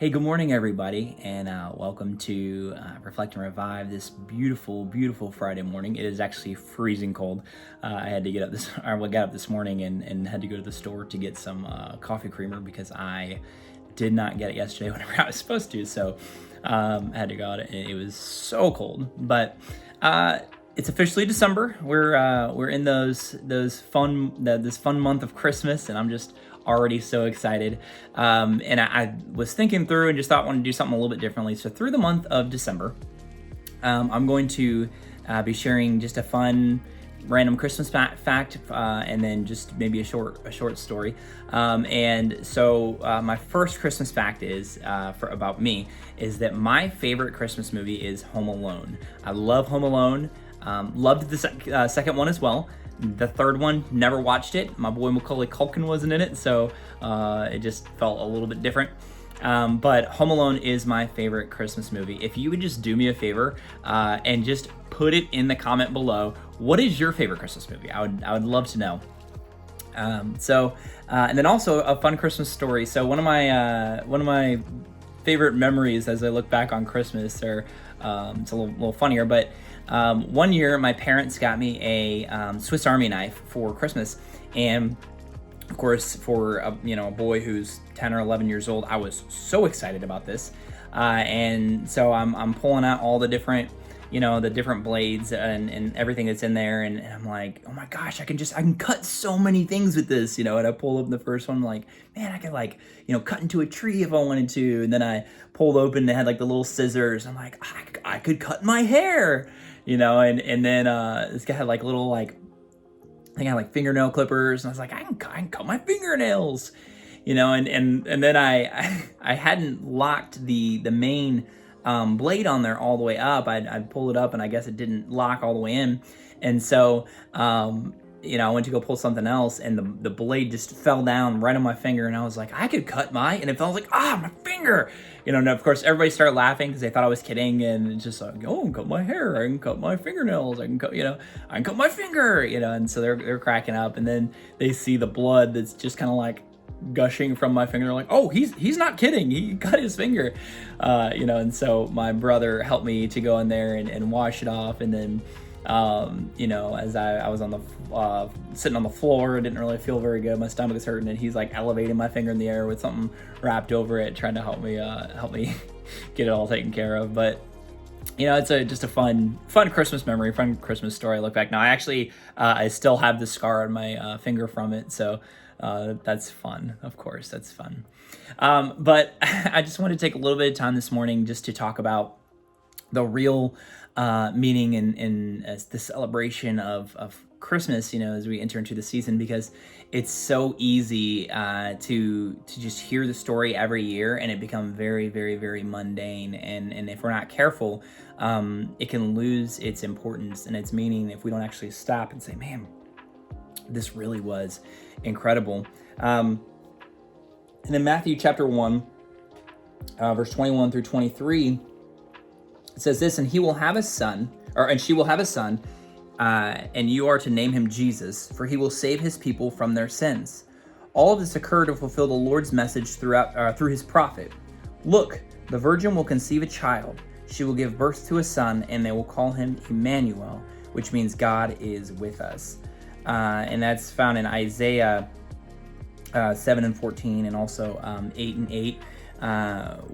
Hey, good morning, everybody, and welcome to Reflect and Revive this beautiful, beautiful Friday morning. It is actually freezing cold. I had to get up got up this morning and had to go to the store to get some coffee creamer because I did not get it yesterday whenever I was supposed to. So I had to go out, and it was so cold. But it's officially December. We're in those fun this fun month of Christmas, and I'm just already so excited. And I was thinking through and just thought I wanted to do something a little bit differently. So through the month of December, I'm going to be sharing just a fun random Christmas fact, and then just maybe a short story. And so my first Christmas fact is about me is that my favorite Christmas movie is Home Alone. I love Home Alone. Loved the second one as well. The third one, never watched it. My boy Macaulay Culkin wasn't in it, so it just felt a little bit different. But Home Alone is my favorite Christmas movie. If you would just do me a favor and just put it in the comment below, what is your favorite Christmas movie? I would love to know. And then also a fun Christmas story. So one of my favorite memories as I look back on Christmas, or it's a little funnier, but one year my parents got me a Swiss Army knife for Christmas, and of course for a boy who's 10 or 11 years old, I was so excited about this, and so I'm pulling out all the different blades and everything that's in there, and I'm like, oh my gosh, I can cut so many things with this, and I pulled open the first one, I'm like, man, I could cut into a tree if I wanted to, and then I pulled open and it had like the little scissors, I'm like, I could cut my hair, and then this guy had like little I think I had like fingernail clippers, and I was like, I can cut my fingernails, and then I hadn't locked the main blade on there all the way up. I'd pull it up, and I guess it didn't lock all the way in, and so I went to go pull something else, and the blade just fell down right on my finger, and I was like, I could cut and it felt like, my finger, and of course everybody started laughing because they thought I was kidding, and it's just like, oh, I can cut my hair, I can cut my fingernails, I can cut my finger, and so they're cracking up, and then they see the blood that's just kind of like gushing from my finger, like, oh, he's not kidding, he cut his finger, and so my brother helped me to go in there and wash it off, and then as I was on the sitting on the floor, didn't really feel very good, my stomach was hurting, and he's like elevating my finger in the air with something wrapped over it, trying to help me get it all taken care of. But it's just a fun Christmas memory, fun Christmas story. I look back now, I still have the scar on my finger from it, so that's fun. Of course, that's fun. But I just want to take a little bit of time this morning just to talk about the real meaning in the celebration of Christmas, as we enter into the season, because it's so easy to just hear the story every year and it become very, very, very mundane. And if we're not careful, it can lose its importance and its meaning if we don't actually stop and say, man, this really was incredible. And in Matthew chapter 1, verse 21 through 23, it says this, and he will have a son, and she will have a son, and you are to name him Jesus, for he will save his people from their sins. All of this occurred to fulfill the Lord's message through his prophet. Look, the virgin will conceive a child. She will give birth to a son, and they will call him Emmanuel, which means God is with us. And that's found in Isaiah 7:14, and also 8:8.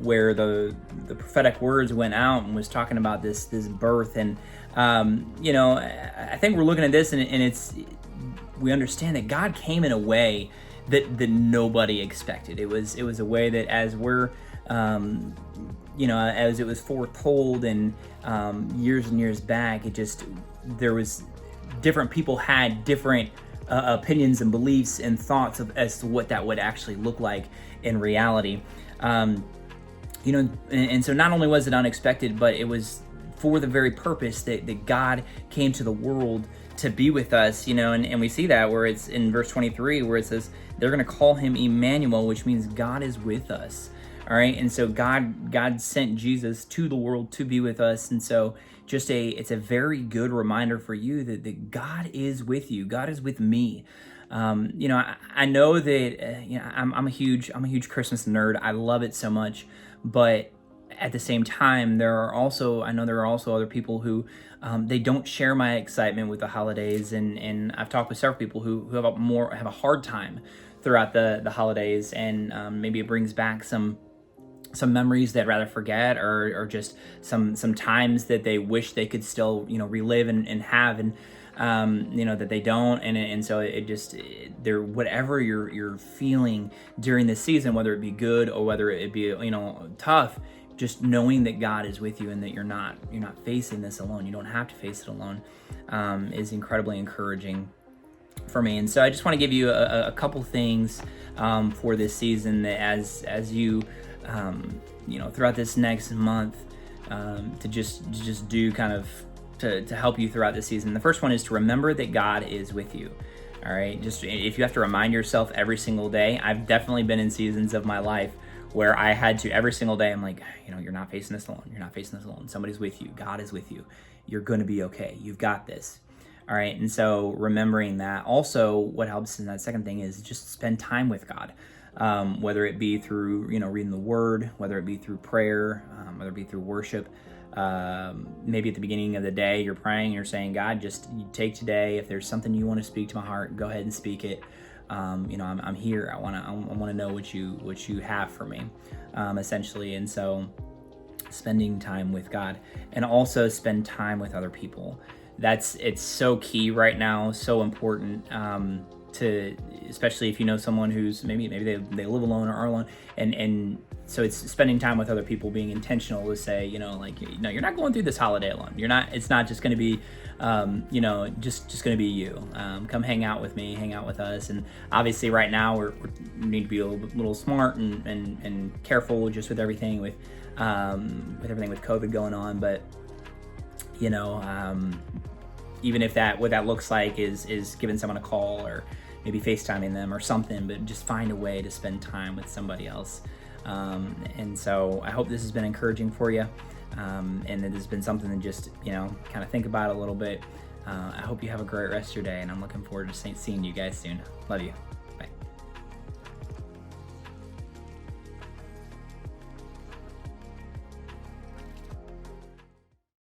Where the prophetic words went out and was talking about this birth, and I think we're looking at this, and we understand that God came in a way that nobody expected. It was a way that as we're as it was foretold, and years and years back, there was different people had different opinions and beliefs and thoughts as to what that would actually look like in reality. And so not only was it unexpected, but it was for the very purpose that God came to the world to be with us, and we see that where it's in verse 23, where it says they're going to call him Emmanuel, which means God is with us. All right. And so God sent Jesus to the world to be with us. And so it's a very good reminder for you that God is with you. God is with me. I know that I'm a huge Christmas nerd. I love it so much, But at the same time, I know there are also other people who they don't share my excitement with the holidays, and I've talked with several people who have a hard time throughout the holidays, and maybe it brings back some memories they'd rather forget, or just some times that they wish they could still relive and have, and that they don't, and so it just there whatever you're feeling during this season, whether it be good or whether it be tough, just knowing that God is with you and that you're not facing this alone. You don't have to face it alone, is incredibly encouraging for me. And so I just want to give you a couple things for this season, that as you throughout this next month, to just do kind of to help you throughout this season. The first one is to remember that God is with you. All right, just if you have to remind yourself every single day. I've definitely been in seasons of my life where I had to, every single day, I'm like, you're not facing this alone. You're not facing this alone. Somebody's with you. God is with you. You're going to be okay. You've got this. All right. And so remembering that. Also, what helps in that second thing is just spend time with God, whether it be through, reading the word, whether it be through prayer, whether it be through worship. Maybe at the beginning of the day, you're praying, you're saying, God, just take today. If there's something you want to speak to my heart, go ahead and speak it. I'm here. I want to know what you have for me, essentially. And so spending time with God, and also spend time with other people. It's so key right now, so important, to, especially if you know someone who's maybe they live alone or are alone, and so it's spending time with other people, being intentional to say, you're not going through this holiday alone. It's not just going to be, just going to be you. Come hang out with me, hang out with us. And obviously right now we need to be a little smart and careful just with everything with COVID going on. But, even if what that looks like is giving someone a call, or maybe FaceTiming them or something, but just find a way to spend time with somebody else. And so I hope this has been encouraging for you, and that has been something to just, kind of think about a little bit. I hope you have a great rest of your day, and I'm looking forward to seeing you guys soon. Love you.